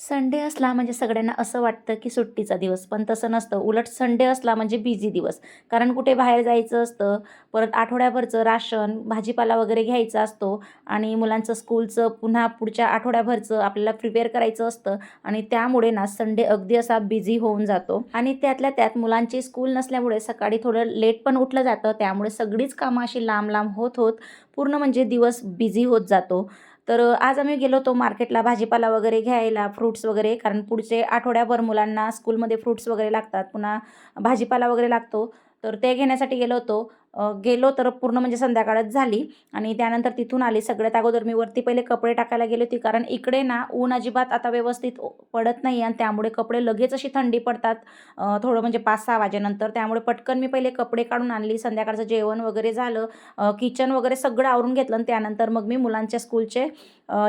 Sunday असला म्हणजे सगळ्यांना असं वाटतं की सुट्टीचा दिवस, पण तसं नसतं. उलट संडे असला म्हणजे बिझी दिवस. कारण कुठे बाहेर जायचं असतं, परत आठवड्याभरचं राशन, भाजीपाला वगैरे घ्यायचा असतो आणि मुलांचं स्कूलचं पुन्हा पुढच्या आठवड्याभरचं आपल्याला प्रिपेअर करायचं असतं आणि त्यामुळे ना संडे अगदी असा बिझी होऊन जातो आणि त्यातल्या त्यात मुलांची स्कूल नसल्यामुळे सकाळी थोडं लेट पण उठलं जातं. त्यामुळे सगळीच कामं अशी लांब-लांब होत पूर्ण म्हणजे दिवस बिझी होत जातो. तर आज आम्ही गेलो होतो मार्केटला भाजीपाला वगैरे घ्यायला, फ्रुट्स वगैरे कारण पुढचे आठवड्याभर मुलांना स्कूलमध्ये फ्रुट्स वगैरे लागतात. पुन्हा भाजीपाला वगैरे लागतो. तर ते घेण्यासाठी गेलो होतो. गेलो तर पूर्ण म्हणजे संध्याकाळच झाली आणि त्यानंतर तिथून आली. सगळ्यात अगोदर मी वरती पहिले कपडे टाकायला गेली होती. कारण इकडे ना ऊन अजिबात आता व्यवस्थित पडत नाही आणि त्यामुळे कपडे लगेच अशी थंडी पडतात थोडं म्हणजे 5-6 वाजेनंतर. त्यामुळे पटकन मी पहिले कपडे काढून आणली. संध्याकाळचं जेवण वगैरे झालं. किचन वगैरे सगळं आवरून घेतलं आणि त्यानंतर मग मी मुलांच्या स्कूलचे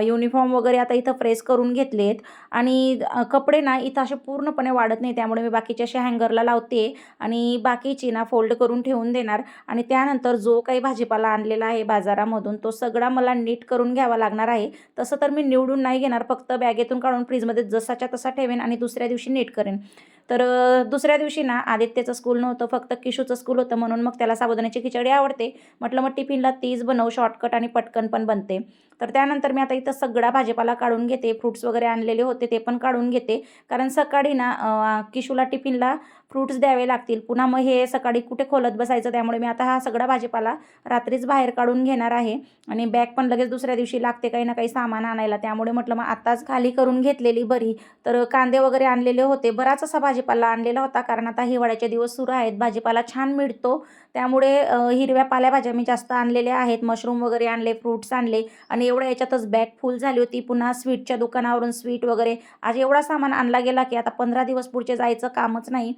युनिफॉर्म वगैरे आता इथं प्रेस करून घेतलेत आणि कपडे ना इथं असे पूर्णपणे वाढत नाही. त्यामुळे मी बाकीचे असे हँगरला लावते आणि बाकीची ना फोल्ड करून ठेवून देणार आणि त्यानंतर जो काही भाजीपाला आणलेला आहे बाजारामधून तो सगळा मला नीट करून घ्यावा लागणार आहे. तसं तर मी निवडून नाही घेणार, फक्त बॅगेतून काढून फ्रीजमध्ये जसाच्या तसा ठेवेन आणि दुसऱ्या दिवशी नीट करेन. तर दुसऱ्या दिवशी ना आदित्यचं स्कूल नव्हतं, फक्त किशूचं स्कूल होतं म्हणून मग त्याला साबुदाण्याची खिचडी आवडते. म्हटलं मग टिफिनला तीच बनवू, शॉर्टकट आणि पटकन पण बनते. तर त्यानंतर मी आता इथं सगळा भाजीपाला काढून घेते. फ्रुट्स वगैरे आणलेले होते ते पण काढून घेते. कारण सकाळी ना किशूला टिफिनला फ्रुट्स द्यावे लागतील. पुन्हा मग हे सकाळी कुठे खोलत बसायचं, त्यामुळे मी आता हा सगळा भाजीपाला रात्रीच बाहेर काढून घेणार आहे आणि बॅग पण लगेच दुसऱ्या दिवशी लागते काही ना काही सामान आणायला. त्यामुळे म्हटलं मग आत्ताच खाली करून घेतलेली बरी. तर कांदे वगैरे आणलेले होते. बराच असा भाजीपाला आणलेला होता कारण आता हिवाळ्याचे दिवस सुरू आहेत. भाजीपाला छान मिळतो. त्यामुळे हिरव्या पालेभाज्या मी जास्त आणलेल्या आहेत. मशरूम वगैरे आणले, फ्रुट्स आणले आणि एवढ्या याच्यातच बॅग फुल झाली होती. पुन्हा स्वीटच्या दुकानावरून स्वीट वगैरे आज एवढा सामान आणला गेला की आता 15 दिवस पुढचे जायचं कामच नाही.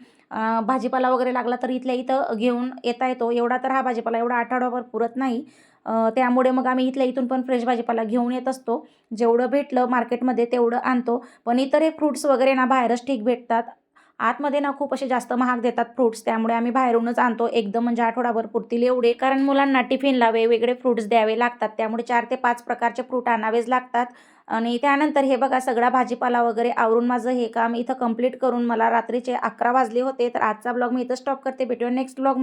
भाजीपाला वगैरे लागला तर इथल्या इथं घेऊन येता येतो. एवढा तर हा भाजीपाला एवढा आठवडाभर पुरत नाही. त्यामुळे मग आम्ही इथल्या इथून पण फ्रेश भाजीपाला घेऊन येत असतो. जेवढं भेटलं मार्केटमध्ये तेवढं आणतो. पण इतर हे फ्रुट्स वगैरे ना बाहेरच ठीक भेटतात. आतमध्ये ना खूप असे जास्त महाग देतात फ्रुट्स, त्यामुळे आम्ही बाहेरूनच आणतो. एकदम म्हणजे आठवडाभर पुरतील एवढे. कारण मुलांना टिफिनला वेगवेगळे फ्रुट्स द्यावे लागतात. त्यामुळे 4 ते 5 प्रकारचे फ्रूट आणावेच लागतात. आणि त्यानंतर हे बघा सगळा भाजीपाला वगैरे आवरून माझं हे काम इथं कंप्लीट करून मला रात्रीचे 11 वाजले होते. तर आजचा ब्लॉग मी इथं स्टॉप करते. भेटूया नेक्स्ट ब्लॉगमध्ये.